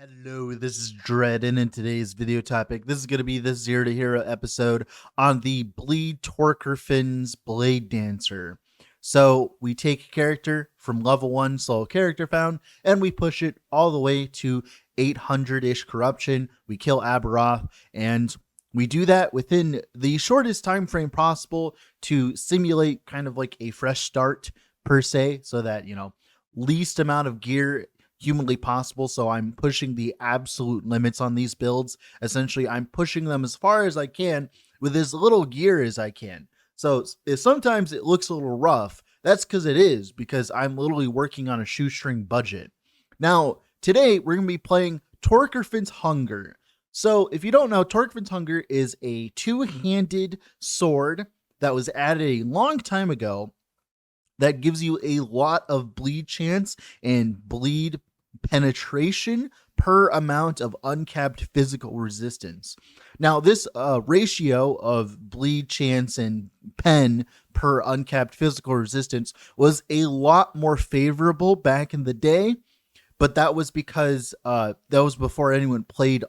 Hello, this is Dread, and in today's video topic, this is going to be the Zero to Hero episode on the Bleed Torkerfin's Bladedancer. So, we take a character from level 1 solo character found, and we push it all the way to 800-ish corruption. We kill Aberoth, and we do that within the shortest time frame possible to simulate kind of like a fresh start, per se, so that, least amount of gear humanly possible. So I'm pushing the absolute limits on these builds. Essentially, I'm pushing them as far as I can with as little gear as I can. So if sometimes it looks a little rough, that's because I'm literally working on a shoestring budget. Now, today we're going to be playing Torkerfin's Hunger. So if you don't know, Torkerfin's Hunger is a two-handed sword that was added a long time ago that gives you a lot of bleed chance and bleed penetration per amount of uncapped physical resistance. Now, this ratio of bleed chance and pen per uncapped physical resistance was a lot more favorable back in the day, but that was because that was before anyone played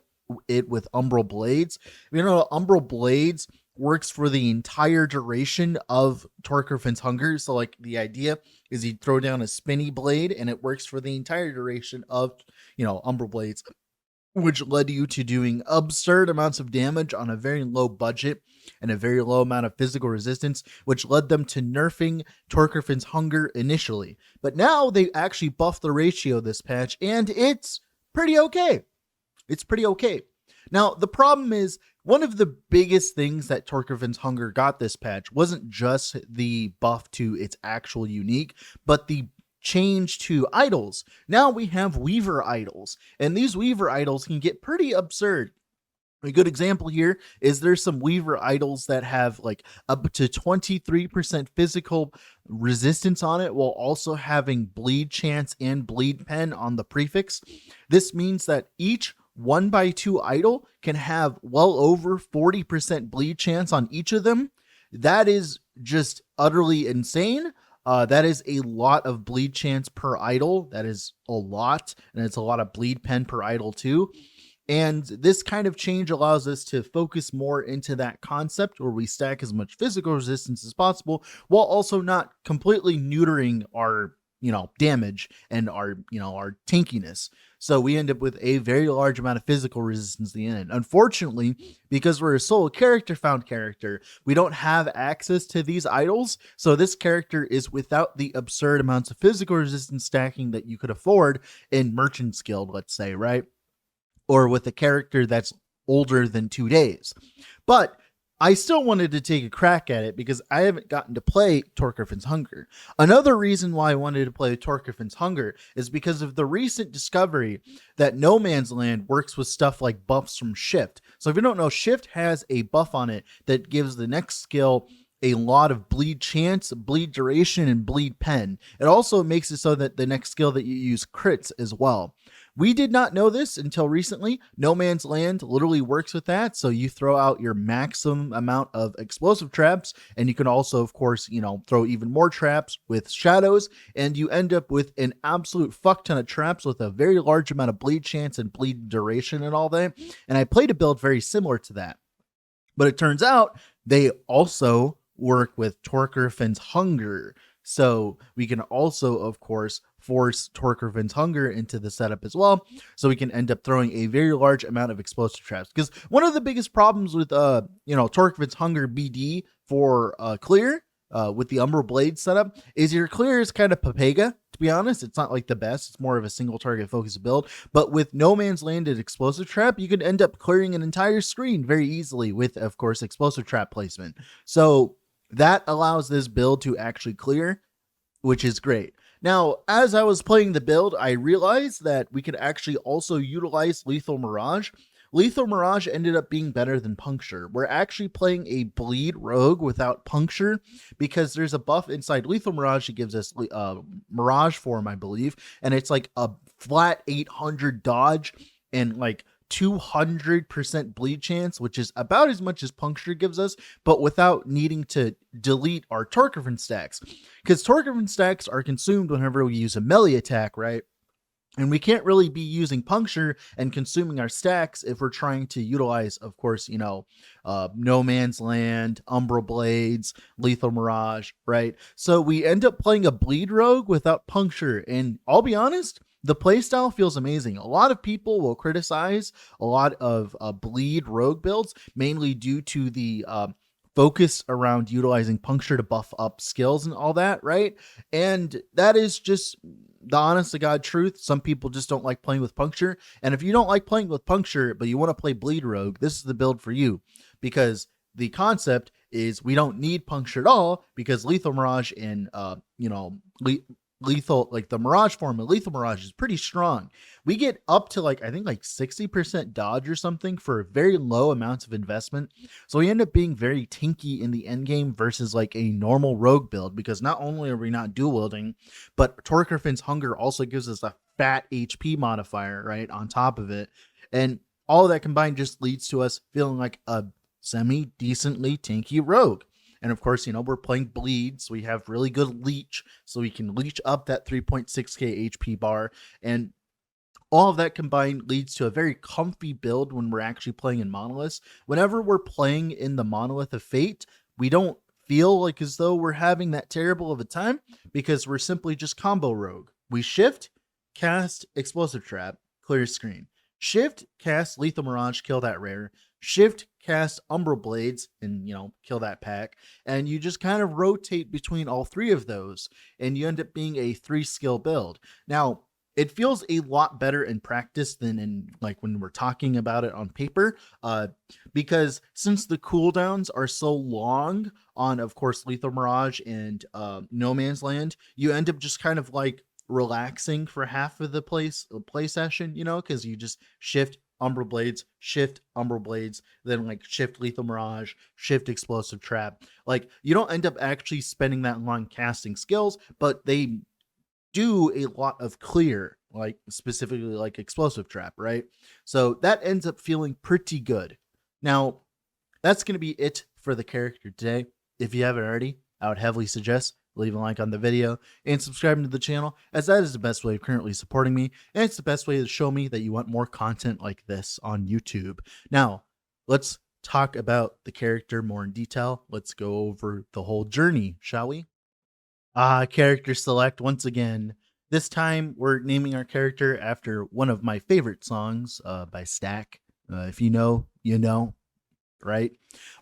it with Umbral Blades. Umbral Blades works for the entire duration of Torkerfin's Hunger. So like the idea is you throw down a spinny blade and it works for the entire duration of, Umbral Blades, which led you to doing absurd amounts of damage on a very low budget and a very low amount of physical resistance, which led them to nerfing Torkerfin's Hunger initially. But now they actually buffed the ratio this patch, and it's pretty okay. It's pretty okay. Now, the problem is, one of the biggest things that Torkerfin's Hunger got this patch wasn't just the buff to its actual unique, but the change to idols. Now we have Weaver idols, and these Weaver idols can get pretty absurd. A good example here is there's some Weaver idols that have like up to 23% physical resistance on it, while also having bleed chance and bleed pen on the prefix. This means that each 1x2 idol can have well over 40% bleed chance on each of them. That is just utterly insane. That is a lot of bleed chance per idol. That is a lot, and it's a lot of bleed pen per idol too. And this kind of change allows us to focus more into that concept where we stack as much physical resistance as possible while also not completely neutering our damage and our tankiness. So we end up with a very large amount of physical resistance at the end. Unfortunately, because we're a solo character found character, we don't have access to these idols. So this character is without the absurd amounts of physical resistance stacking that you could afford in Merchant's Guild, let's say, right? Or with a character that's older than 2 days. But I still wanted to take a crack at it because I haven't gotten to play Torkerfin's Hunger. Another reason why I wanted to play Torkerfin's Hunger is because of the recent discovery that No Man's Land works with stuff like buffs from Shift. So if you don't know, Shift has a buff on it that gives the next skill a lot of bleed chance, bleed duration, and bleed pen. It also makes it so that the next skill that you use crits as well. We did not know this until recently. No Man's Land literally works with that. So you throw out your maximum amount of explosive traps, and you can also, of course, throw even more traps with shadows, and you end up with an absolute fuck ton of traps with a very large amount of bleed chance and bleed duration and all that. And I played a build very similar to that. But it turns out they also work with Torkerfin's Hunger. So we can also, of course, force Torkerfin's Hunger into the setup as well. So we can end up throwing a very large amount of explosive traps. Because one of the biggest problems with, Torkerfin's Hunger BD for clear with the Umbral Blade setup is your clear is kind of Papega. To be honest, it's not like the best. It's more of a single target focused build. But with No Man's Landed explosive trap, you could end up clearing an entire screen very easily with, of course, explosive trap placement. So that allows this build to actually clear, which is great. Now, as I was playing the build, I realized that we could actually also utilize Lethal Mirage. Lethal Mirage ended up being better than Puncture. We're actually playing a Bleed Rogue without Puncture because there's a buff inside Lethal Mirage that gives us Mirage form, I believe, and it's like a flat 800 dodge and like 200% bleed chance, which is about as much as Puncture gives us, but without needing to delete our Torkerfin stacks. Because Torkerfin stacks are consumed whenever we use a melee attack, right? And we can't really be using puncture and consuming our stacks if we're trying to utilize, of course, No Man's Land, Umbral Blades, Lethal Mirage, right? So we end up playing a bleed rogue without puncture. And I'll be honest, the playstyle feels amazing. A lot of people will criticize a lot of bleed rogue builds, mainly due to the focus around utilizing puncture to buff up skills and all that, right? And that is just the honest to God truth. Some people just don't like playing with puncture. And if you don't like playing with puncture, but you want to play bleed rogue, this is the build for you, because the concept is we don't need puncture at all, because lethal mirage and lethal, like the mirage form of lethal mirage, is pretty strong. We get up to like, I think like 60% dodge or something for very low amounts of investment. So we end up being very tinky in the end game versus like a normal rogue build, because not only are we not dual wielding, but Torkrefin's Hunger also gives us a fat HP modifier right on top of it. And all of that combined just leads to us feeling like a semi-decently tanky rogue. And of course, we're playing bleed, so we have really good leech, so we can leech up that 3.6k HP bar. And all of that combined leads to a very comfy build when we're actually playing in monoliths. Whenever we're playing in the Monolith of Fate, we don't feel like as though we're having that terrible of a time, because we're simply just combo rogue. We shift, cast Explosive Trap, clear screen. Shift, cast Lethal Mirage, kill that rare. Shift, cast Umbral Blades, and kill that pack. And you just kind of rotate between all three of those, and you end up being a 3-skill build. Now, it feels a lot better in practice than in like when we're talking about it on paper, because since the cooldowns are so long on, of course, Lethal Mirage and No Man's Land, you end up just kind of like relaxing for half of the play session, because you just shift Umbral Blades, shift Umbral Blades, then like shift Lethal Mirage, shift Explosive Trap. Like, you don't end up actually spending that long casting skills, but they do a lot of clear, like specifically like Explosive Trap, right? So that ends up feeling pretty good. Now, that's going to be it for the character today. If you haven't already, I would heavily suggest leave a like on the video and subscribing to the channel, as that is the best way of currently supporting me, and it's the best way to show me that you want more content like this on YouTube. Now, let's talk about the character more in detail. Let's go over the whole journey, shall we? Character select once again. This time we're naming our character after one of my favorite songs by Stack. If you know, you know, right?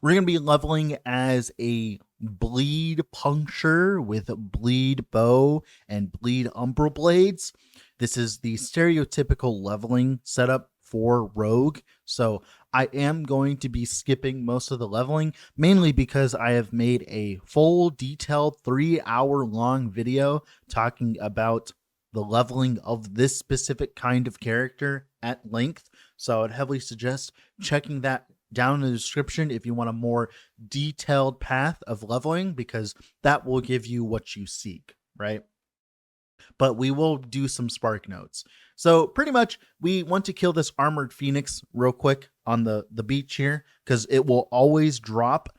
We're going to be leveling as a bleed puncture with bleed bow and bleed umbral blades. This is the stereotypical leveling setup for rogue. So I am going to be skipping most of the leveling, mainly because I have made a full detailed 3-hour long video talking about the leveling of this specific kind of character at length. So I'd heavily suggest checking that down in the description if you want a more detailed path of leveling, because that will give you what you seek, right? But we will do some spark notes. So pretty much we want to kill this armored phoenix real quick on the beach here, because it will always drop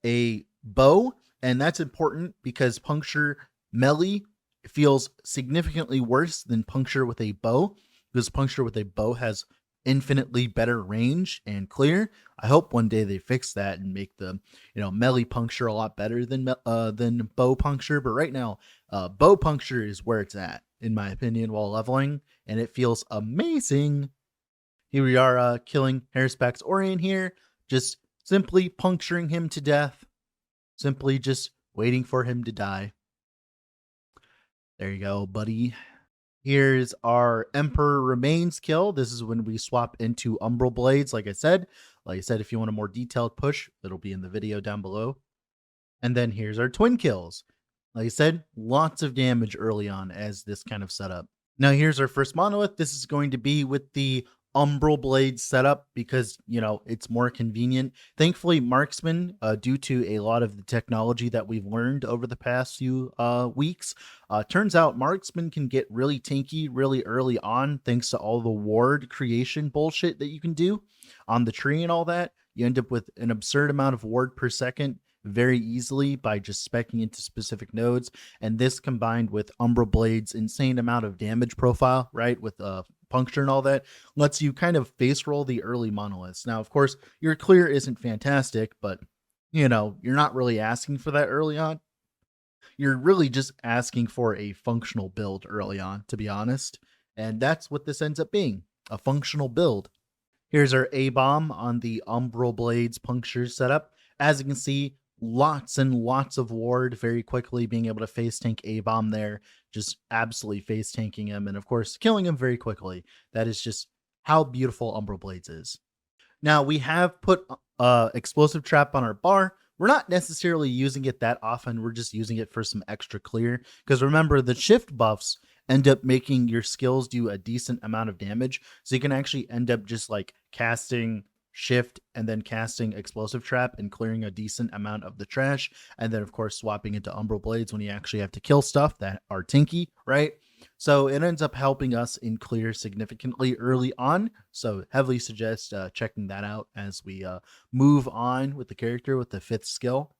a bow, and that's important because puncture melee feels significantly worse than puncture with a bow, because puncture with a bow has infinitely better range and clear. I hope one day they fix that and make the melee puncture a lot better than bow puncture. But right now, bow puncture is where it's at, in my opinion, while leveling, and it feels amazing. Here we are, killing Respec's Orion here, just simply puncturing him to death, simply just waiting for him to die. There you go, buddy. Here's our Emperor Remains kill. This is when we swap into Umbral Blades, like I said. Like I said, if you want a more detailed push, it'll be in the video down below. And then here's our twin kills. Like I said, lots of damage early on as this kind of setup. Now here's our first monolith. This is going to be with the Umbral Blade setup because, it's more convenient. Thankfully, Marksman, due to a lot of the technology that we've learned over the past few weeks, turns out Marksman can get really tanky really early on thanks to all the ward creation bullshit that you can do on the tree and all that. You end up with an absurd amount of ward per second, very easily by just speccing into specific nodes. And this combined with Umbra Blade's insane amount of damage profile, right, with puncture and all that, lets you kind of face roll the early monoliths. Now, of course, your clear isn't fantastic, but you're not really asking for that early on. You're really just asking for a functional build early on, to be honest. And that's what this ends up being, a functional build. Here's our A-bomb on the Umbral Blades puncture setup. As you can see, lots and lots of ward very quickly, being able to face tank A-bomb there, just absolutely face tanking him, and of course, killing him very quickly. That is just how beautiful Umbral Blades is. Now, we have put explosive trap on our bar. We're not necessarily using it that often. We're just using it for some extra clear. Because remember, the shift buffs end up making your skills do a decent amount of damage. So you can actually end up just like casting shift and then casting explosive trap and clearing a decent amount of the trash. And then, of course, swapping into Umbral Blades when you actually have to kill stuff that are tinky, right? So it ends up helping us in clear significantly early on. So heavily suggest checking that out as we move on with the character with the 5th skill.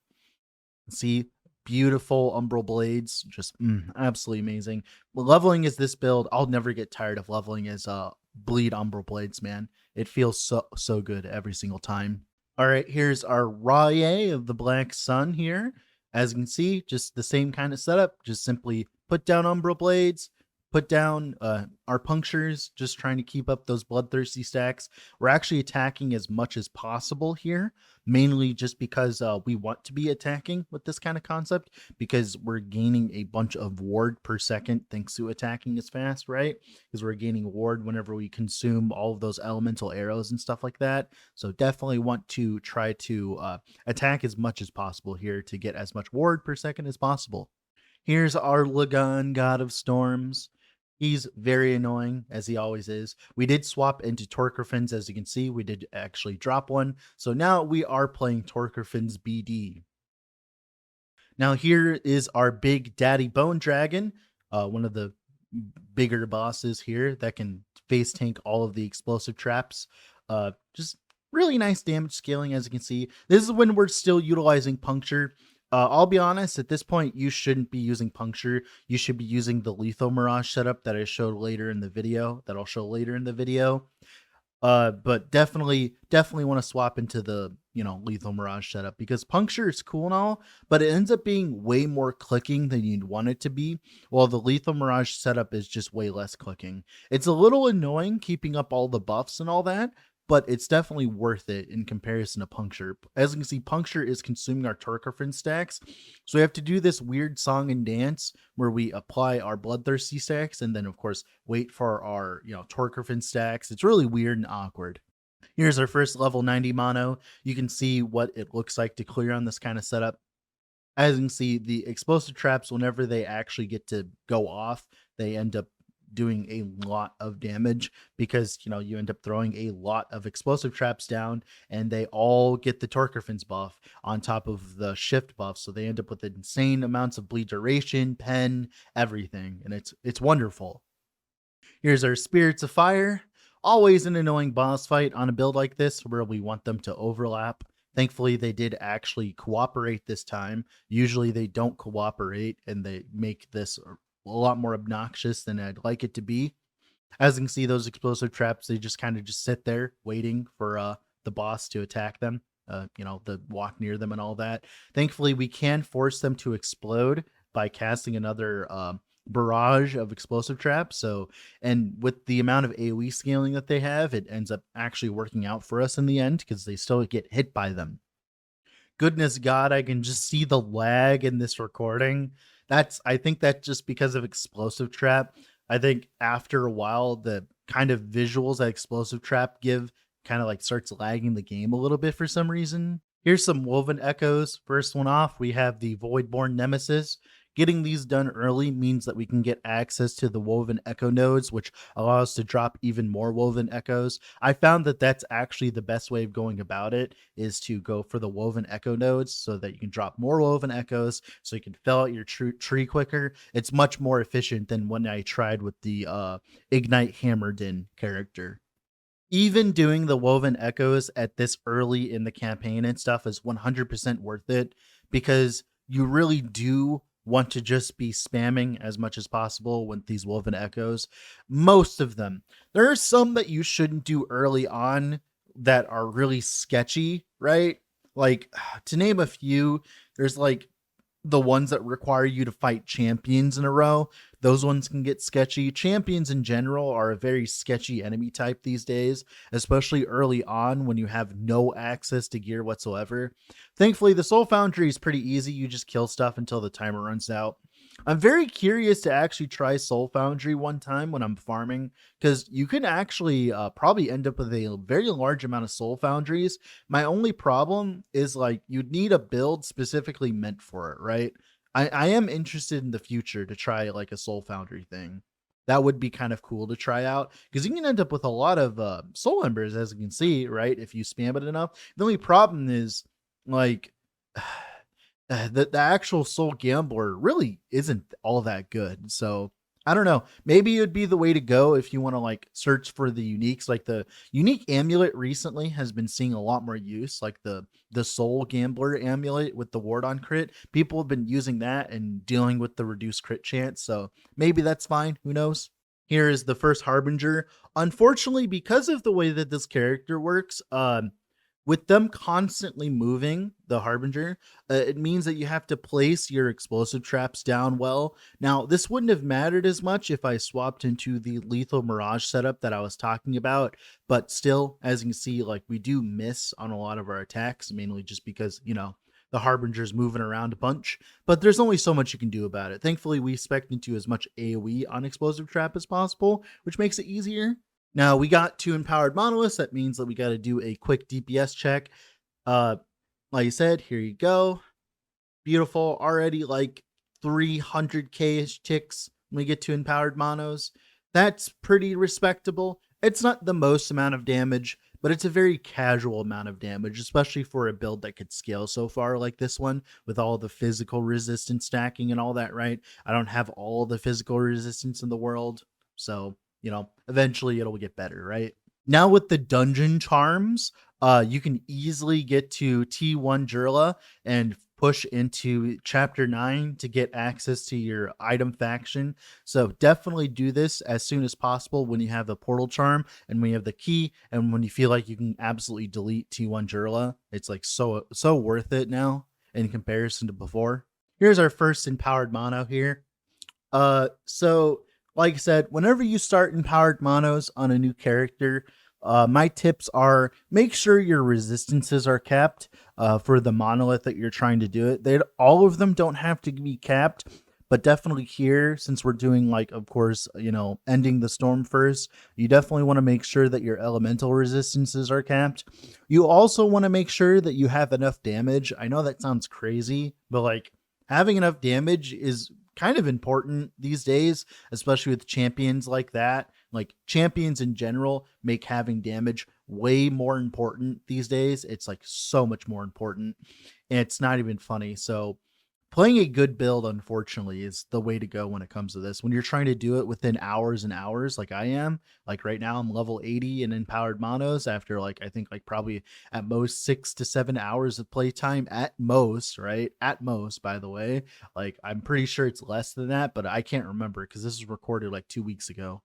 See, beautiful Umbral Blades, just absolutely amazing. Leveling is this build. I'll never get tired of leveling as Bleed Umbral Blades, man. It feels so good every single time. All right, here's our Raye of the Black Sun here. As you can see, just the same kind of setup. Just simply put down Umbral Blades, put down our punctures, just trying to keep up those bloodthirsty stacks. We're actually attacking as much as possible here, mainly just because we want to be attacking with this kind of concept, because we're gaining a bunch of ward per second thanks to attacking as fast, right? Because we're gaining ward whenever we consume all of those elemental arrows and stuff like that. So definitely want to try to attack as much as possible here to get as much ward per second as possible. Here's our Lagan, God of Storms. He's very annoying, as he always is. We did swap into Torkrefins, as you can see. We did actually drop one. So now we are playing Torkrefins BD. Now here is our big Daddy Bone Dragon, one of the bigger bosses here that can face tank all of the explosive traps. Just really nice damage scaling, as you can see. This is when we're still utilizing puncture. I'll be honest, at this point, you shouldn't be using puncture. You should be using the lethal mirage setup that I showed later in the video, that I'll show later in the video. But definitely want to swap into the, lethal mirage setup, because puncture is cool and all, but it ends up being way more clicking than you'd want it to be, while the lethal mirage setup is just way less clicking. It's a little annoying keeping up all the buffs and all that, but it's definitely worth it in comparison to puncture. As you can see, puncture is consuming our Torkrefin stacks, so we have to do this weird song and dance where we apply our bloodthirsty stacks and then, of course, wait for our Torkrefin stacks. It's really weird and awkward. Here's our first level 90 mono. You can see what it looks like to clear on this kind of setup. As you can see, the explosive traps, whenever they actually get to go off, they end up doing a lot of damage, because you end up throwing a lot of explosive traps down, and they all get the Torkrefins buff on top of the shift buff, so they end up with insane amounts of bleed duration, pen, everything, and it's wonderful. Here's our Spirits of Fire. Always an annoying boss fight on a build like this where we want them to overlap. Thankfully, they did actually cooperate this time. Usually they don't cooperate, and they make this a lot more obnoxious than I'd like it to be. As you can see, those explosive traps, they just kind of just sit there waiting for the boss to attack them, the walk near them and all that. Thankfully, we can force them to explode by casting another barrage of explosive traps. So, and with the amount of AoE scaling that they have, it ends up actually working out for us in the end, because they still get hit by them. Goodness God, I can just see the lag in this recording. I think that's just because of explosive trap. I think after a while, the kind of visuals that explosive trap give kind of like starts lagging the game a little bit for some reason. Here's some Woven Echoes. First one off, we have the Voidborn Nemesis. Getting these done early means that we can get access to the Woven Echo nodes, which allow us to drop even more Woven Echoes. I found that that's actually the best way of going about it, is to go for the Woven Echo nodes so that you can drop more Woven Echoes, so you can fill out your tree quicker. It's much more efficient than when I tried with the Ignite Hammerdin character. Even doing the woven echoes at this early in the campaign and stuff is 100% worth it, because you really do want to just be spamming as much as possible with these woven echoes. Most of them. There are some that you shouldn't do early on that are really sketchy, right? Like, to name a few, there's like the ones that require you to fight champions in a row. Those ones can get sketchy. Champions in general are a very sketchy enemy type these days, especially early on when you have no access to gear whatsoever. Thankfully, the Soul Foundry is pretty easy. You just kill stuff until the timer runs out. I'm very curious to actually try Soul Foundry one time when I'm farming, because you can actually probably end up with a very large amount of Soul Foundries. My only problem is like you'd need a build specifically meant for it, right? I am interested in the future to try like a Soul Foundry thing. That would be kind of cool to try out, because you can end up with a lot of Soul Embers, as you can see, right? If you spam it enough. The only problem is like the actual Soul Gambler really isn't all that good. So I don't know. Maybe it would be the way to go if you want to like search for the uniques. Like the unique amulet recently has been seeing a lot more use, like the Soul Gambler amulet with the ward on crit. People have been using that and dealing with the reduced crit chance. So maybe that's fine. Who knows? Here is the first Harbinger. Unfortunately, because of the way that this character works, with them constantly moving the Harbinger, it means that you have to place your explosive traps down well. Now, this wouldn't have mattered as much if I swapped into the Lethal Mirage setup that I was talking about, but still, as you can see, like we do miss on a lot of our attacks, mainly just because, the Harbinger's moving around a bunch, but there's only so much you can do about it. Thankfully, we spec into as much AoE on explosive trap as possible, which makes it easier. Now we got 2 empowered monoliths. That means that we got to do a quick DPS check. Uh, like I said, here you go. Beautiful. Already like 300k ticks when we get 2 empowered monos. That's pretty respectable. It's not the most amount of damage, but it's a very casual amount of damage, especially for a build that could scale so far like this one with all the physical resistance stacking and all that, right? I don't have all the physical resistance in the world, so eventually it'll get better, right? Now with the dungeon charms, you can easily get to T1 Jurla and push into chapter 9 to get access to your item faction. So definitely do this as soon as possible when you have the portal charm and when you have the key and when you feel like you can absolutely delete T1 Jurla. It's like so worth it now in comparison to before. Here's our first empowered mono here. So like I said, whenever you start empowered monos on a new character, my tips are make sure your resistances are capped for the monolith that you're trying to do it. All of them don't have to be capped, but definitely here, since we're doing like, of course, ending the storm first, you definitely want to make sure that your elemental resistances are capped. You also want to make sure that you have enough damage. I know that sounds crazy, but like having enough damage is kind of important these days, especially with champions like that. Like champions in general make having damage way more important these days. It's like so much more important, and it's not even funny. So playing a good build, unfortunately, is the way to go when it comes to this. When you're trying to do it within hours and hours, like I am, like right now I'm level 80 in empowered monos after like, I think like probably at most 6 to 7 hours of playtime at most, right? At most, by the way, like I'm pretty sure it's less than that, but I can't remember because this was recorded like 2 weeks ago.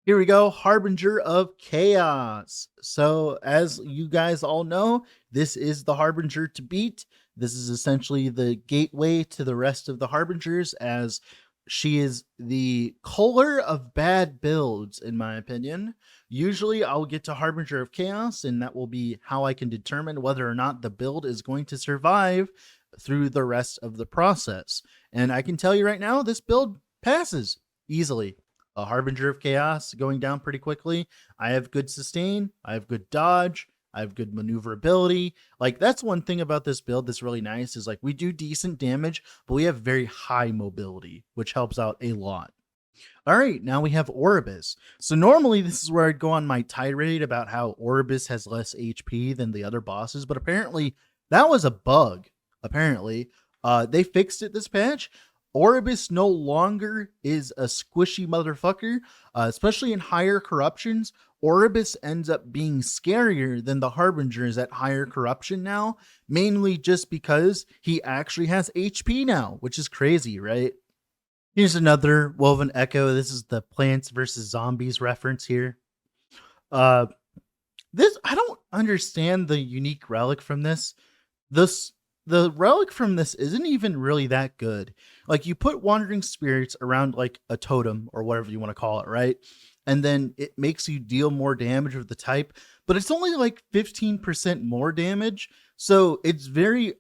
Here we go, Harbinger of Chaos. So, as you guys all know, this is the Harbinger to beat. This is essentially the gateway to the rest of the Harbingers, as she is the color of bad builds, in my opinion. Usually, I'll get to Harbinger of Chaos, and that will be how I can determine whether or not the build is going to survive through the rest of the process. And I can tell you right now, this build passes easily. A Harbinger of Chaos going down pretty quickly. I have good sustain. I have good dodge. I have good maneuverability. Like, that's one thing about this build that's really nice is like we do decent damage, but we have very high mobility, which helps out a lot. All right, now we have Oribus. So normally this is where I'd go on my tirade about how Oribus has less HP than the other bosses, but apparently that was a bug. Apparently, they fixed it this patch. Orbis no longer is a squishy motherfucker, especially in higher corruptions. Orbis ends up being scarier than the Harbingers at higher corruption now, mainly just because he actually has HP now, which is crazy, right? Here's another Woven Echo. This is the Plants versus Zombies reference here. Uh, this I don't understand the unique relic from this. This the relic from this isn't even really that good. Like you put wandering spirits around like a totem or whatever you want to call it, right? And then it makes you deal more damage with the type, but it's only like 15% more damage. So it's very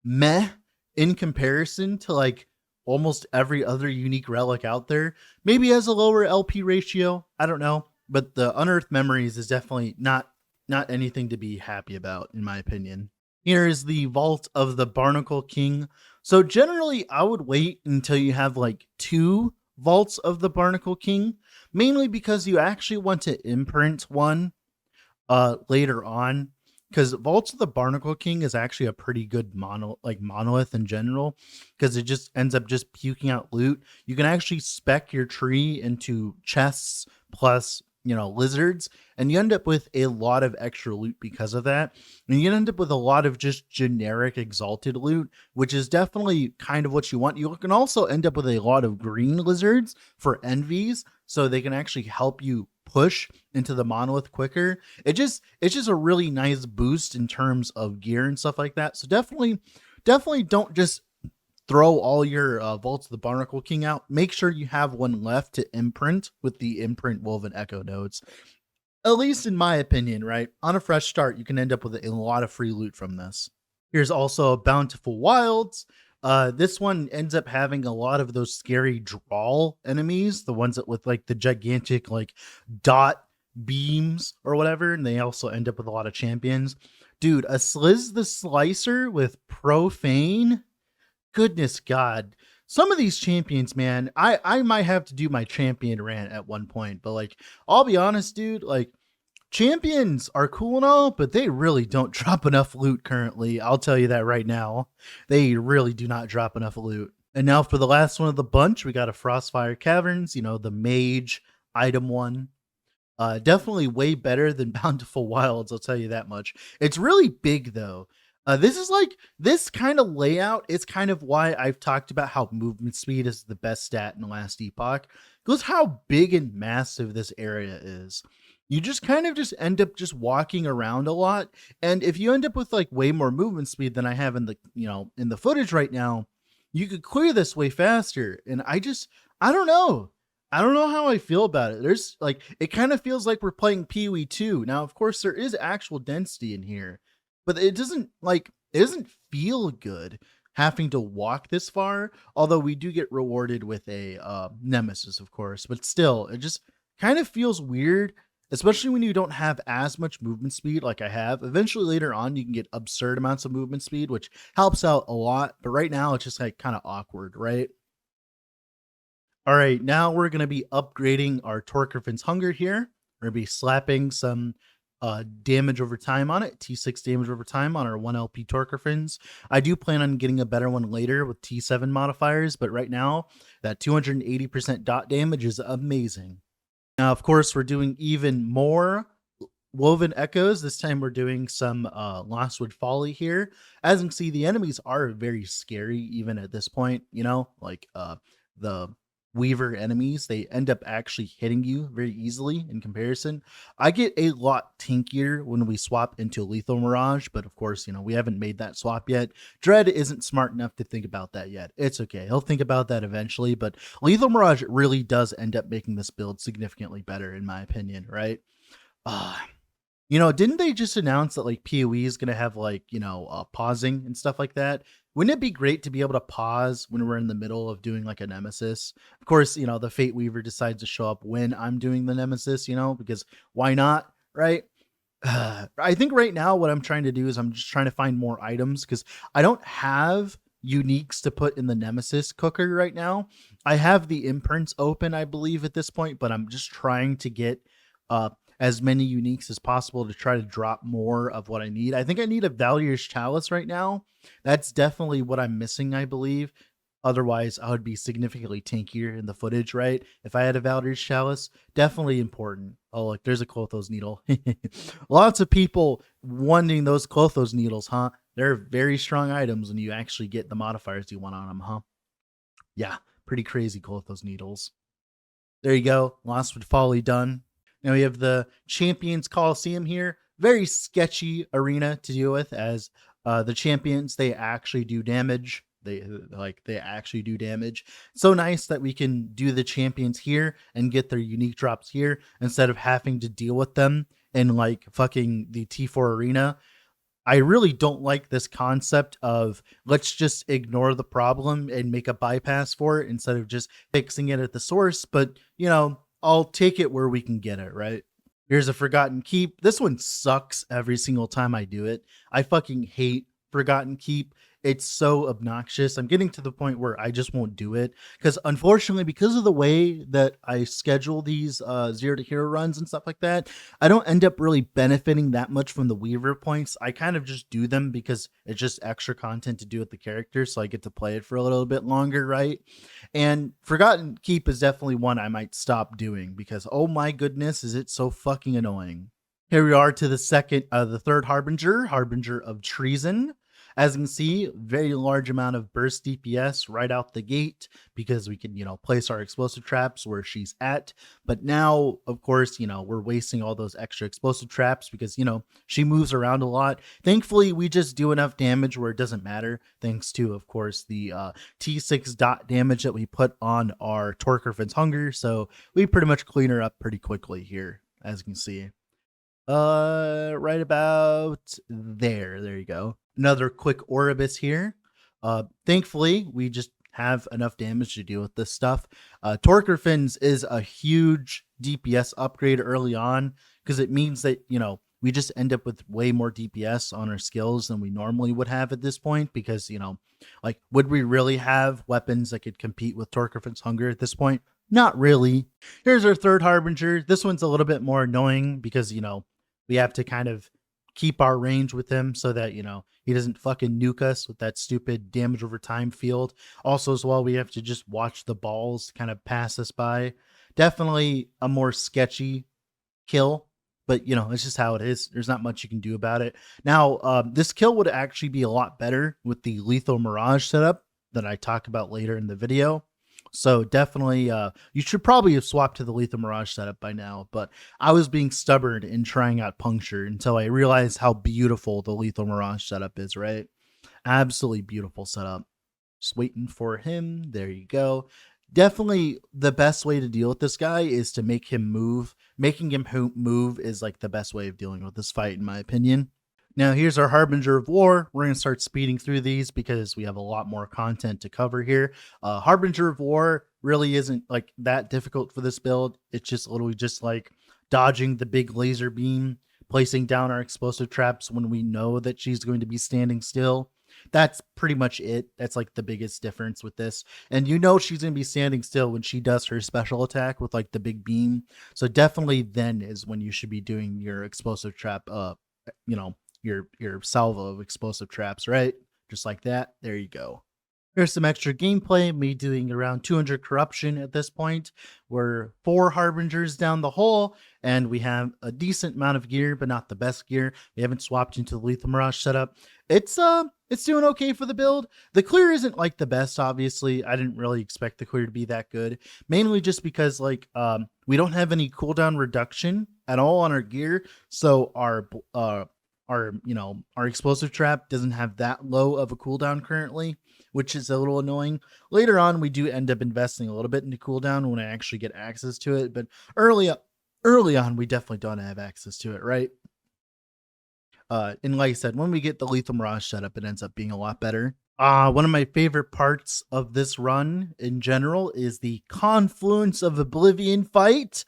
meh in comparison to like almost every other unique relic out there. Maybe has a lower LP ratio, I don't know, but the unearthed memories is definitely not anything to be happy about in my opinion. Here is the Vault of the Barnacle King. So generally I would wait until you have like 2 Vaults of the Barnacle King, mainly because you actually want to imprint one later on, because Vaults of the Barnacle King is actually a pretty good monolith in general, because it just ends up just puking out loot. You can actually spec your tree into chests plus lizards, and you end up with a lot of extra loot because of that. And you end up with a lot of just generic exalted loot, which is definitely kind of what you want. You can also end up with a lot of green lizards for envies, so they can actually help you push into the monolith quicker. It's just a really nice boost in terms of gear and stuff like that. So definitely don't just throw all your Vaults of the Barnacle King out. Make sure you have one left to imprint with the imprint Woven Echo nodes. At least in my opinion, right? On a fresh start, you can end up with a lot of free loot from this. Here's also Bountiful Wilds. This one ends up having a lot of those scary drawl enemies, the ones that with like the gigantic like dot beams or whatever, and they also end up with a lot of champions. Dude, a Sliz the Slicer with Profane. Goodness God. Some of these champions, man, I might have to do my champion rant at one point, but like, I'll be honest, dude, like, champions are cool and all, but they really don't drop enough loot currently. I'll tell you that right now. They really do not drop enough loot. And now for the last one of the bunch, we got a Frostfire Caverns, the mage item one. Definitely way better than Bountiful Wilds, I'll tell you that much. It's really big though. This is like this kind of layout is kind of why I've talked about how movement speed is the best stat in the last epoch. Goes how big and massive this area is. You just kind of just end up just walking around a lot, and if you end up with like way more movement speed than I have in the in the footage right now, you could clear this way faster. And I don't know. I don't know how I feel about it. There's like it kind of feels like we're playing Pee-wee 2. Now, of course, there is actual density in here, but it doesn't feel good having to walk this far, although we do get rewarded with a nemesis, of course, but still it just kind of feels weird, especially when you don't have as much movement speed like I have. Eventually later on you can get absurd amounts of movement speed, which helps out a lot, but right now it's just like kind of awkward, right? All right, now we're going to be upgrading our Torkrefin's Hunger here. We're going to be slapping some damage over time on it, T6 damage over time on our 1 LP Torkrefins. I do plan on getting a better one later with T7 modifiers, but right now that 280% dot damage is amazing. Now, of course, we're doing even more Woven Echoes. This time we're doing some Lostwood Folly here. As you can see, the enemies are very scary even at this point, like the Weaver enemies, they end up actually hitting you very easily in comparison. I get a lot tinkier when we swap into Lethal Mirage, but of course, we haven't made that swap yet. Dread isn't smart enough to think about that yet. It's okay. He'll think about that eventually, but Lethal Mirage really does end up making this build significantly better, in my opinion, right? Didn't they just announce that like PoE is going to have like, pausing and stuff like that? Wouldn't it be great to be able to pause when we're in the middle of doing like a nemesis? Of course, the Fate Weaver decides to show up when I'm doing the nemesis, because why not, right? I think right now what I'm trying to do is I'm just trying to find more items because I don't have uniques to put in the nemesis cooker right now. I have the imprints open, I believe, at this point, but I'm just trying to get as many uniques as possible to try to drop more of what I need. I think I need a Valier's Chalice right now. That's definitely what I'm missing, I believe. Otherwise, I would be significantly tankier in the footage, right? If I had a Valdez Chalice, definitely important. Oh, look, there's a Clothos needle. Lots of people wanting those Clothos needles, huh? They're very strong items when you actually get the modifiers you want on them, huh? Yeah, pretty crazy Clothos needles. There you go. Lost with Folly done. Now we have the Champions Coliseum here. Very sketchy arena to deal with, as the champions, they actually do damage. They actually do damage. So nice that we can do the champions here and get their unique drops here instead of having to deal with them in like fucking the T4 arena. I really don't like this concept of let's just ignore the problem and make a bypass for it instead of just fixing it at the source. But, I'll take it where we can get it, right? Here's a Forgotten Keep. This one sucks every single time I do it. I fucking hate Forgotten Keep. It's so obnoxious. I'm getting to the point where I just won't do it because, unfortunately, because of the way that I schedule these zero to hero runs and stuff like that, I don't end up really benefiting that much from the Weaver points. I kind of just do them because it's just extra content to do with the character, so I get to play it for a little bit longer, right? And Forgotten Keep is definitely one I might stop doing because, oh my goodness, is it so fucking annoying. Here we are to the third Harbinger, Harbinger of Treason. As you can see, very large amount of burst DPS right out the gate because we can, place our explosive traps where she's at. But now, of course, we're wasting all those extra explosive traps because, she moves around a lot. Thankfully, we just do enough damage where it doesn't matter, thanks to, of course, the T6 dot damage that we put on our Torkrefin's Hunger. So we pretty much clean her up pretty quickly here, as you can see. Right about there. There you go. Another quick Oribus here. Thankfully, we just have enough damage to deal with this stuff. Torkrefins is a huge DPS upgrade early on because it means that, we just end up with way more DPS on our skills than we normally would have at this point because, would we really have weapons that could compete with Torkrefins Hunger at this point? Not really. Here's our third Harbinger. This one's a little bit more annoying because, we have to kind of keep our range with him so that, he doesn't fucking nuke us with that stupid damage over time field. Also, as well, we have to just watch the balls kind of pass us by. Definitely a more sketchy kill, but, it's just how it is. There's not much you can do about it. Now, this kill would actually be a lot better with the Lethal Mirage setup that I talk about later in the video. So definitely, you should probably have swapped to the Lethal Mirage setup by now, but I was being stubborn in trying out Puncture until I realized how beautiful the Lethal Mirage setup is, right? Absolutely beautiful setup. Just waiting for him. There you go. Definitely the best way to deal with this guy is to make him move. Making him move is like the best way of dealing with this fight, in my opinion. Now, here's our Harbinger of War. We're going to start speeding through these because we have a lot more content to cover here. Harbinger of War really isn't like that difficult for this build. It's just literally just like dodging the big laser beam, placing down our explosive traps when we know that she's going to be standing still. That's pretty much it. That's like the biggest difference with this. And she's going to be standing still when she does her special attack with like the big beam. So definitely then is when you should be doing your explosive trap, your salvo of explosive traps, right? Just like that. There you go. Here's some extra gameplay, me doing around 200 corruption at this point. We're 4 Harbingers down the hole, and we have a decent amount of gear, but not the best gear. We haven't swapped into the Lethal Mirage setup. It's doing okay for the build. The clear isn't like the best, obviously. I didn't really expect the clear to be that good. Mainly just because we don't have any cooldown reduction at all on our gear, so our explosive trap doesn't have that low of a cooldown currently, which is a little annoying. Later on, we do end up investing a little bit into cooldown when I actually get access to it, but early on, we definitely don't have access to it, right? And like I said, when we get the Lethal Mirage setup, it ends up being a lot better. One of my favorite parts of this run in general is the Confluence of Oblivion fight.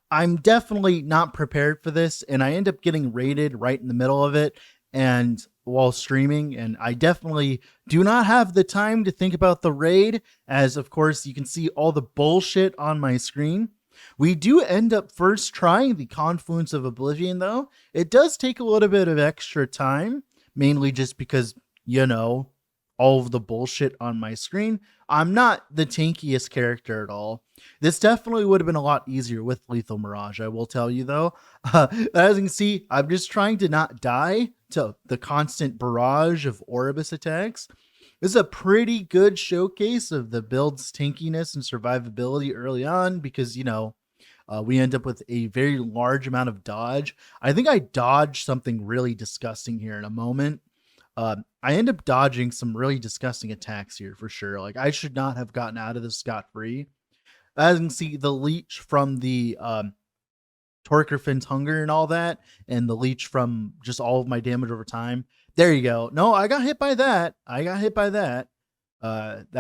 I'm definitely not prepared for this, and I end up getting raided right in the middle of it and while streaming, and I definitely do not have the time to think about the raid, as of course you can see all the bullshit on my screen. We do end up first trying the Confluence of Oblivion, though. It does take a little bit of extra time, mainly just because, all of the bullshit on my screen. I'm not the tankiest character at all. This definitely would have been a lot easier with Lethal Mirage, I will tell you though. As you can see, I'm just trying to not die to the constant barrage of Oribus attacks. This is a pretty good showcase of the build's tankiness and survivability early on because, we end up with a very large amount of dodge. I think I dodged something really disgusting here in a moment. I end up dodging some really disgusting attacks here for sure. Like, I should not have gotten out of this scot-free. As you can see, the leech from the Torkrefin's hunger and all that, and the leech from just all of my damage over time. There you go. No, I got hit by that. That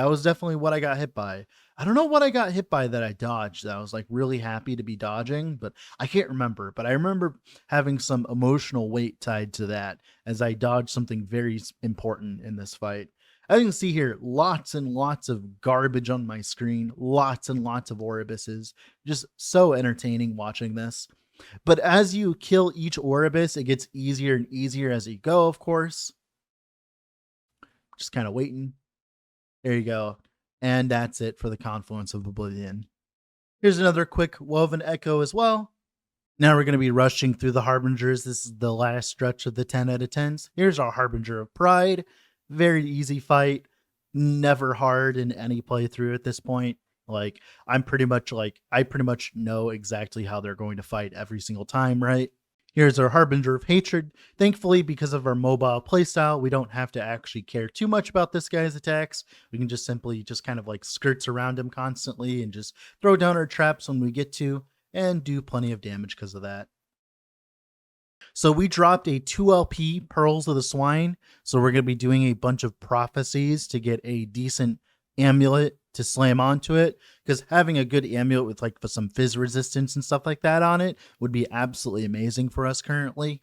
was definitely what I got hit by. I don't know what I got hit by that I dodged that I was like really happy to be dodging, but I can't remember. But I remember having some emotional weight tied to that as I dodged something very important in this fight. As you can see here, lots and lots of garbage on my screen, lots and lots of Oribuses. Just so entertaining watching this. But as you kill each Oribus, it gets easier and easier as you go, of course. Just kind of waiting. There you go. And that's it for the Confluence of Oblivion. Here's another quick Woven Echo as well. Now we're going to be rushing through the Harbingers. This is the last stretch of the 10 out of 10s. Here's our Harbinger of Pride. Very easy fight. Never hard in any playthrough at this point. Like, I pretty much know exactly how they're going to fight every single time, right? Here's our Harbinger of Hatred. Thankfully, because of our mobile playstyle, we don't have to actually care too much about this guy's attacks. We can just simply kind of like skirts around him constantly and just throw down our traps when we get to and do plenty of damage because of that. So we dropped a 2 LP Pearls of the Swine. So we're going to be doing a bunch of prophecies to get a decent amulet to slam onto it, because having a good amulet with like some fizz resistance and stuff like that on it would be absolutely amazing for us currently.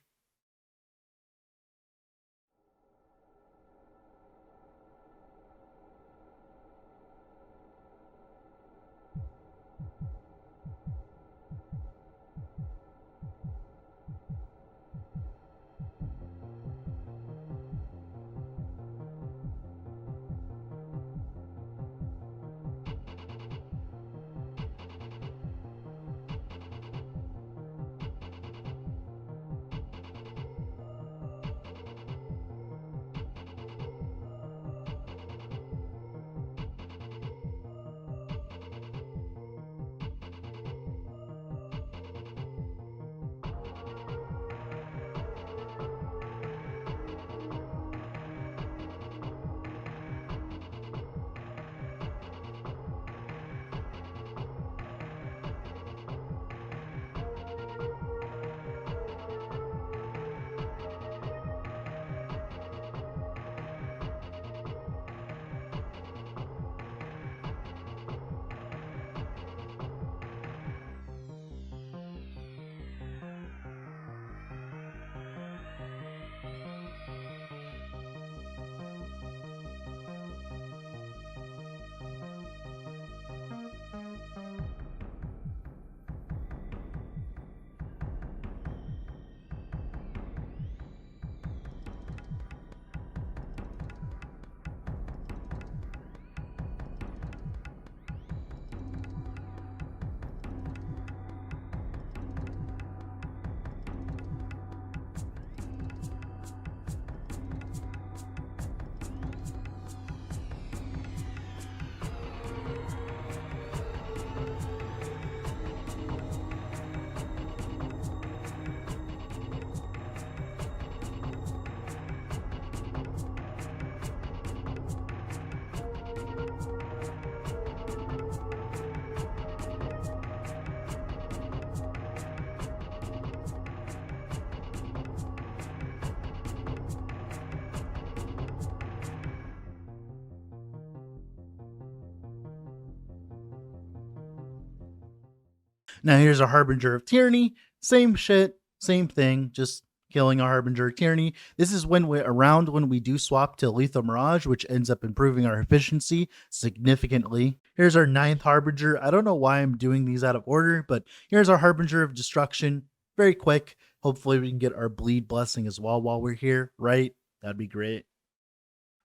Now here's a Harbinger of Tyranny. Same shit, same thing, just killing a Harbinger of Tyranny. This is when we do swap to Lethal Mirage, which ends up improving our efficiency significantly. Here's our 9th Harbinger. I don't know why I'm doing these out of order, but here's our Harbinger of Destruction. Very quick. Hopefully we can get our Bleed Blessing as well while we're here, right? That'd be great.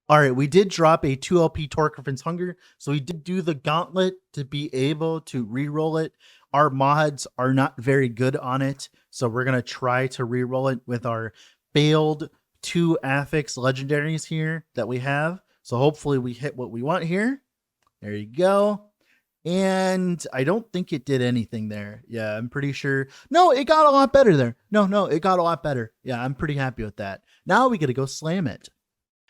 All right, we did drop a 2 LP Torkrefin's Hunger, so we did do the gauntlet to be able to re-roll it. Our mods are not very good on it, so we're going to try to re-roll it with our failed 2 affix legendaries here that we have. So hopefully we hit what we want here. There you go. And I don't think it did anything there. Yeah, I'm pretty sure. No, it got a lot better there. No, it got a lot better. Yeah, I'm pretty happy with that. Now we got to go slam it.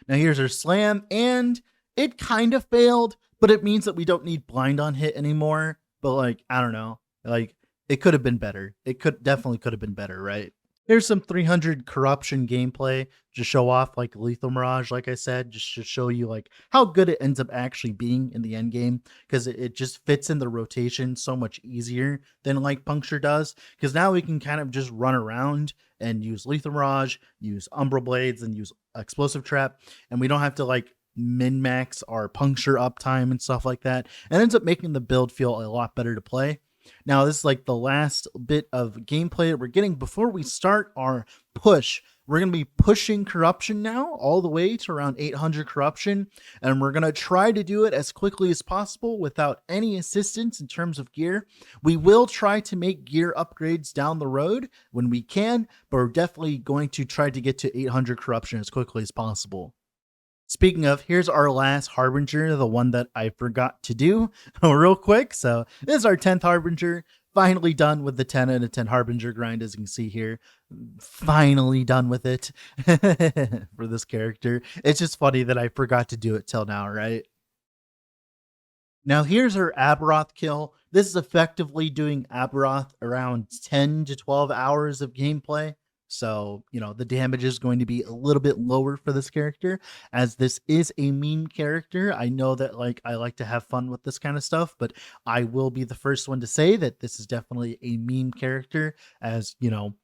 Now here's our slam, and it kind of failed, but it means that we don't need blind on hit anymore. But like, I don't know. Like, it could have been better. It definitely could have been better, right? There's some 300 corruption gameplay to show off like Lethal Mirage, like I said, just to show you like how good it ends up actually being in the end game, because it just fits in the rotation so much easier than like Puncture does. Because now we can kind of just run around and use Lethal Mirage, use Umbral Blades, and use Explosive Trap, and we don't have to like min-max our Puncture uptime and stuff like that. And it ends up making the build feel a lot better to play. Now, this is like the last bit of gameplay that we're getting before we start our push. We're going to be pushing corruption now all the way to around 800 corruption, and we're going to try to do it as quickly as possible without any assistance in terms of gear. We will try to make gear upgrades down the road when we can, but we're definitely going to try to get to 800 corruption as quickly as possible. Speaking of, here's our last Harbinger, the one that I forgot to do real quick. So this is our 10th Harbinger. Finally done with the 10 out of 10 Harbinger grind, as you can see here. Finally done with it for this character. It's just funny that I forgot to do it till now, right? Now here's our Aberoth kill. This is effectively doing Aberoth around 10 to 12 hours of gameplay. So, you know, the damage is going to be a little bit lower for this character, as this is a meme character. I know that like I like to have fun with this kind of stuff, but I will be the first one to say that this is definitely a meme character, as, you know,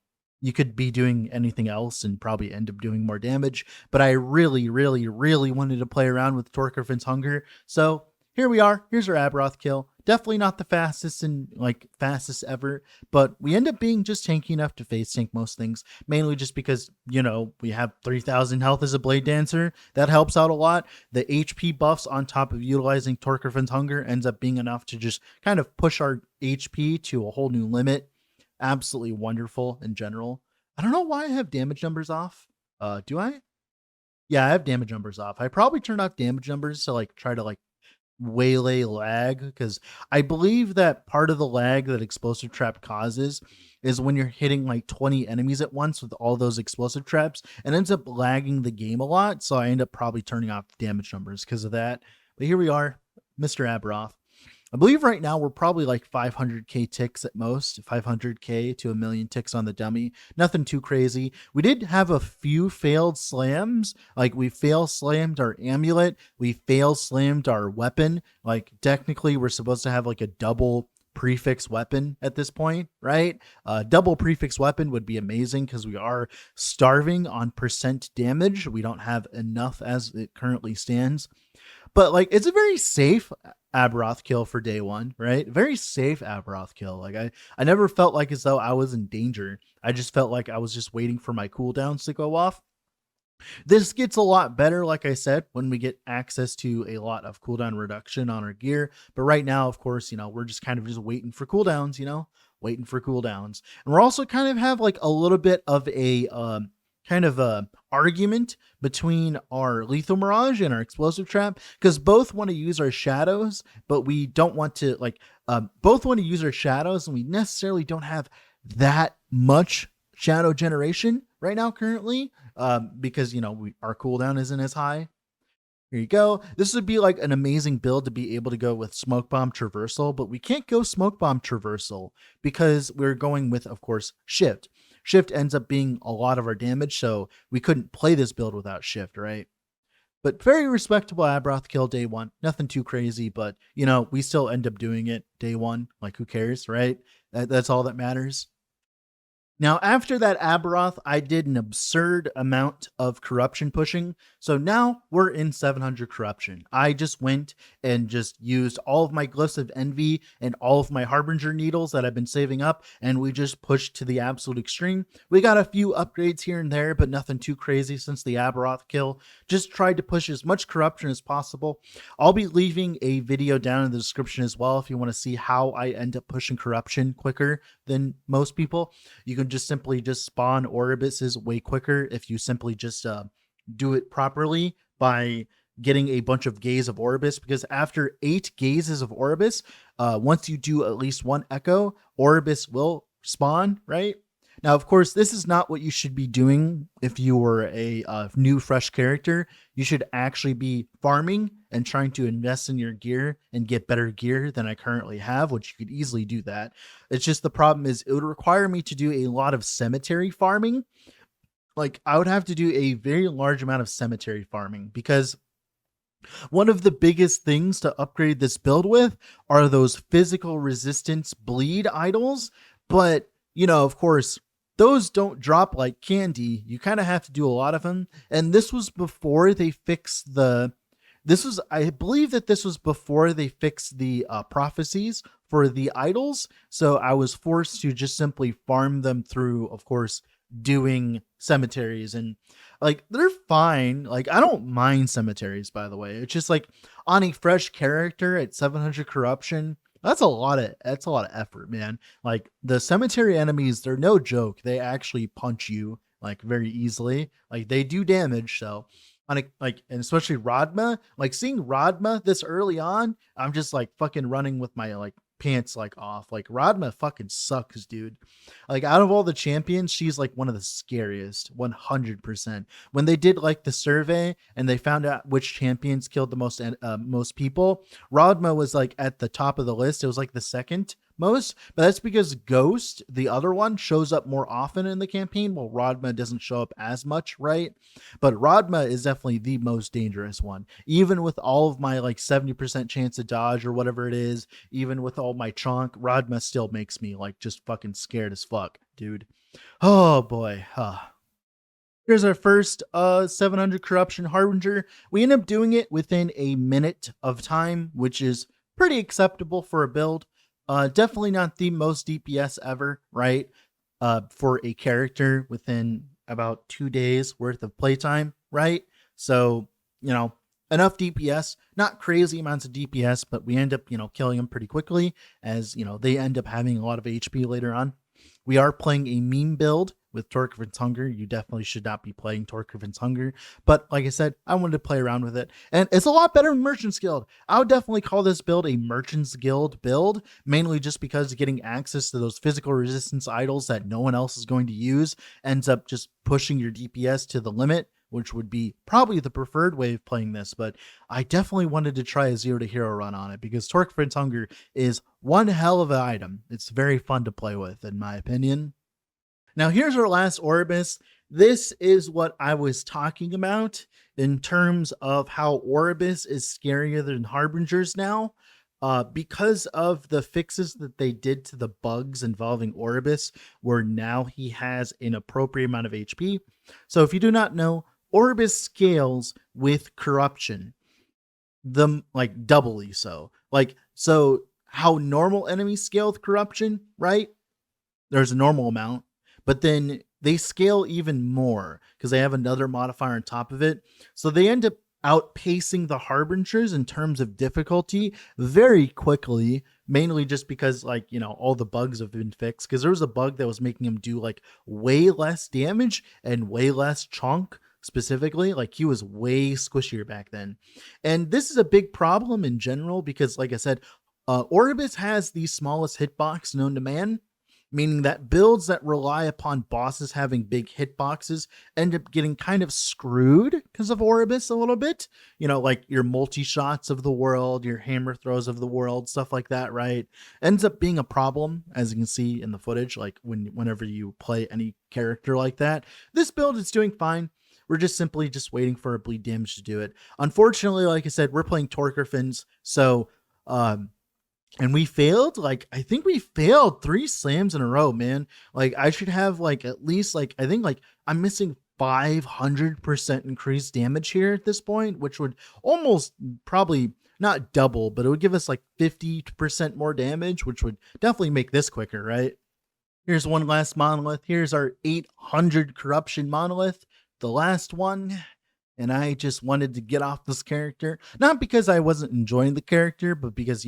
you could be doing anything else and probably end up doing more damage. But I really, really, really wanted to play around with Torkrefins Hunger. So here we are. Here's our Aberoth kill. Definitely not the fastest and like fastest ever, but we end up being just tanky enough to face tank most things, mainly just because, you know, we have 3,000 health as a Bladedancer. That helps out a lot. The HP buffs on top of utilizing Torkrefins Hunger ends up being enough to just kind of push our HP to a whole new limit. Absolutely wonderful in general. I don't know why I have damage numbers off. Do I? Yeah, I have damage numbers off. I probably turned off damage numbers to like try to like waylay lag, because I believe that part of the lag that explosive trap causes is when you're hitting like 20 enemies at once with all those explosive traps, and ends up lagging the game a lot. So I end up probably turning off damage numbers because of that. But here we are, Mr. Aberoth. I believe right now we're probably like 500k ticks at most, 500k to a million ticks on the dummy. Nothing too crazy. We did have a few failed slams. Like we fail slammed our amulet, we fail slammed our weapon. Like technically we're supposed to have like a double prefix weapon at this point, right? Double prefix weapon would be amazing, because we are starving on percent damage. We don't have enough as it currently stands. But like, it's a very safe Aberoth kill for day one, right? Very safe Aberoth kill. Like I never felt like as though I was in danger. I just felt like I was just waiting for my cooldowns to go off. This gets a lot better, like I said, when we get access to a lot of cooldown reduction on our gear. But right now, of course, you know, we're just kind of just waiting for cooldowns, you know, waiting for cooldowns. And we're also kind of have like a little bit of a kind of a argument between our Lethal Mirage and our Explosive Trap, because both want to use our shadows, but we don't want to like both want to use our shadows, and we necessarily don't have that much shadow generation right now currently, because, you know, our cooldown isn't as high. Here you go. This would be like an amazing build to be able to go with Smoke Bomb Traversal, but we can't go Smoke Bomb Traversal because we're going with, of course, Shift. Shift ends up being a lot of our damage, so we couldn't play this build without Shift, right? But very respectable Aberoth kill day one. Nothing too crazy, but, you know, we still end up doing it day one. Like, who cares, right? That's all that matters. Now, after that Aberoth, I did an absurd amount of corruption pushing. So now we're in 700 corruption. I just went and just used all of my glyphs of envy and all of my Harbinger needles that I've been saving up, and we just pushed to the absolute extreme. We got a few upgrades here and there, but nothing too crazy since the Aberoth kill. Just tried to push as much corruption as possible. I'll be leaving a video down in the description as well if you want to see how I end up pushing corruption quicker than most people. You can just simply just spawn Oribuses way quicker if you simply just do it properly by getting a bunch of gaze of Orbis, because after 8 gazes of Orbis, once you do at least 1 echo, Orbis will spawn, right? Now, of course, this is not what you should be doing if you were a new, fresh character. You should actually be farming and trying to invest in your gear and get better gear than I currently have, which you could easily do that. It's just the problem is it would require me to do a lot of cemetery farming. Like, I would have to do a very large amount of cemetery farming, because one of the biggest things to upgrade this build with are those physical resistance bleed idols. But, you know, of course, those don't drop like candy. You kind of have to do a lot of them. And this was before they fixed I believe that this was before they fixed the prophecies for the idols. So I was forced to just simply farm them through, of course, doing cemeteries. And like, they're fine. Like, I don't mind cemeteries, by the way. It's just like, on a fresh character at 700 corruption, that's a lot of effort, man. Like, the cemetery enemies, they're no joke. They actually punch you like very easily. Like, they do damage. So on a, like, and especially Rodma, like seeing Rodma this early on, I'm just like fucking running with my like pants like off. Like, Rodma fucking sucks, dude. Like, out of all the champions, she's like one of the scariest, 100%. When they did like the survey and they found out which champions killed the most people, Rodma was like at the top of the list. It was like the second most, but that's because Ghost, the other one, shows up more often in the campaign, while Rodma doesn't show up as much, right? But Rodma is definitely the most dangerous one. Even with all of my like 70% chance to dodge or whatever it is, even with all my chonk, Rodma still makes me like just fucking scared as fuck, dude. Oh boy. Here's our first 700 corruption Harbinger. We end up doing it within a minute of time, which is pretty acceptable for a build. Definitely not the most DPS ever, right? For a character within about 2 days worth of playtime, right? So, you know, enough DPS, not crazy amounts of DPS, but we end up, you know, killing them pretty quickly, as, you know, they end up having a lot of HP later on. We are playing a meme build with Torkrefin's Hunger. You definitely should not be playing Torkrefin's Hunger. But like I said, I wanted to play around with it. And it's a lot better than Merchant's Guild. I would definitely call this build a Merchant's Guild build, mainly just because getting access to those physical resistance idols that no one else is going to use ends up just pushing your DPS to the limit, which would be probably the preferred way of playing this. But I definitely wanted to try a zero to hero run on it, because Torkrefin's Hunger is one hell of an item. It's very fun to play with, in my opinion. Now, here's our last Orbis. This is what I was talking about in terms of how Orbis is scarier than Harbingers now. Because of the fixes that they did to the bugs involving Orbis, where now he has an appropriate amount of HP. So if you do not know, Orbis scales with corruption, like doubly so. Like, so how normal enemies scale with corruption, right? There's a normal amount, but then they scale even more because they have another modifier on top of it. So they end up outpacing the Harbingers in terms of difficulty very quickly, mainly just because, like, you know, all the bugs have been fixed, because there was a bug that was making him do like way less damage and way less chunk. Specifically, like, he was way squishier back then. And this is a big problem in general because, like I said, Orbis has the smallest hitbox known to man, meaning that builds that rely upon bosses having big hitboxes end up getting kind of screwed because of Orbis a little bit. You know, like your multi-shots of the world, your hammer throws of the world, stuff like that, right? Ends up being a problem, as you can see in the footage, like whenever you play any character like that. This build is doing fine. We're just simply just waiting for a bleed damage to do it. Unfortunately, like I said, we're playing Torkrefins, so and we failed. Like, I think we failed 3 slams in a row, man. Like, I should have like at least like, I think like I'm missing 500% increased damage here at this point, which would almost probably not double, but it would give us like 50% more damage, which would definitely make this quicker, right? Here's one last monolith. Here's our 800 corruption monolith, the last one. And I just wanted to get off this character, not because I wasn't enjoying the character, but because,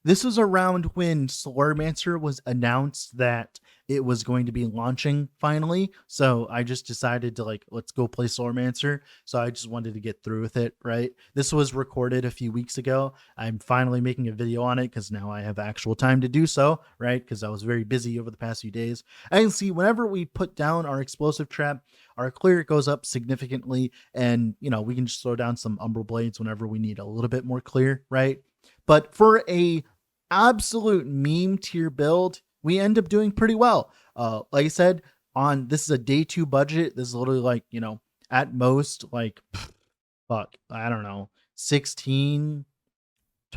this was around when Slurmancer was announced that it was going to be launching finally. So I just decided to like, let's go play Slurmancer. So I just wanted to get through with it, right? This was recorded a few weeks ago. I'm finally making a video on it because now I have actual time to do so, right? Because I was very busy over the past few days. I can see whenever we put down our explosive trap, our clear goes up significantly, and we can just throw down some umbral blades whenever we need a little bit more clear, right? But for a absolute meme tier build, we end up doing pretty well. Like I said, on this is a day 2 budget. This is literally like, at most like I don't know, 16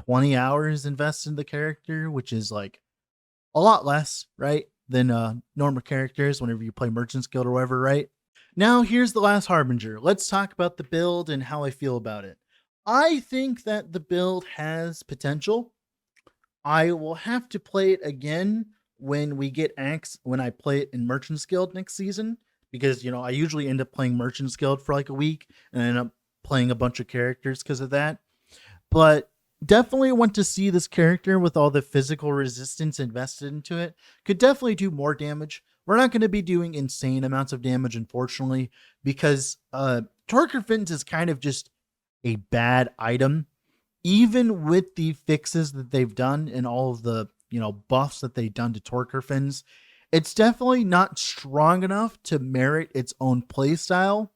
20 hours invested in the character, which is like a lot less, right, than normal characters whenever you play Merchant's Guild or whatever, right? Now, here's the last Harbinger. Let's talk about the build and how I feel about it. I think that the build has potential. I will have to play it again when we get Axe, when I play it in Merchant's Guild next season, because, I usually end up playing Merchant's Guild for like a week and I end up playing a bunch of characters because of that. But definitely want to see this character with all the physical resistance invested into it. Could definitely do more damage. We're not going to be doing insane amounts of damage, unfortunately, because Torkrefin is kind of just a bad item. Even with the fixes that they've done and all of the, buffs that they've done to Torkrefins, it's definitely not strong enough to merit its own playstyle,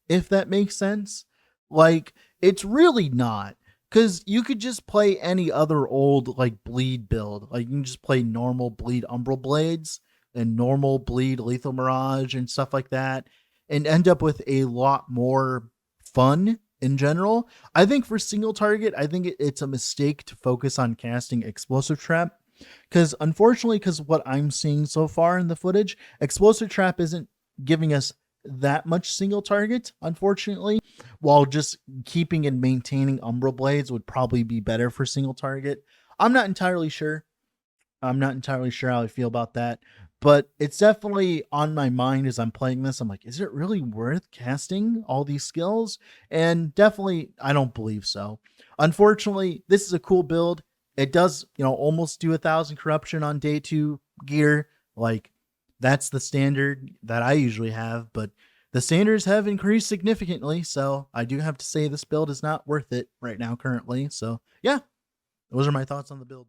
if that makes sense. Like, it's really not. Because you could just play any other old, like, bleed build. Like, you can just play normal bleed Umbral Blades and normal bleed Lethal Mirage and stuff like that, and end up with a lot more fun in general. I think for single target, I think it's a mistake to focus on casting Explosive Trap. Because unfortunately, because what I'm seeing so far in the footage, Explosive Trap isn't giving us that much single target, unfortunately, while just keeping and maintaining Umbral Blades would probably be better for single target. I'm not entirely sure. I'm not entirely sure how I feel about that, but it's definitely on my mind as I'm playing this. I'm like, is it really worth casting all these skills? And definitely, I don't believe so. Unfortunately, this is a cool build. It does, almost do 1,000 corruption on day 2 gear. Like, that's the standard that I usually have, but the standards have increased significantly. So I do have to say this build is not worth it right now currently. So yeah, those are my thoughts on the build.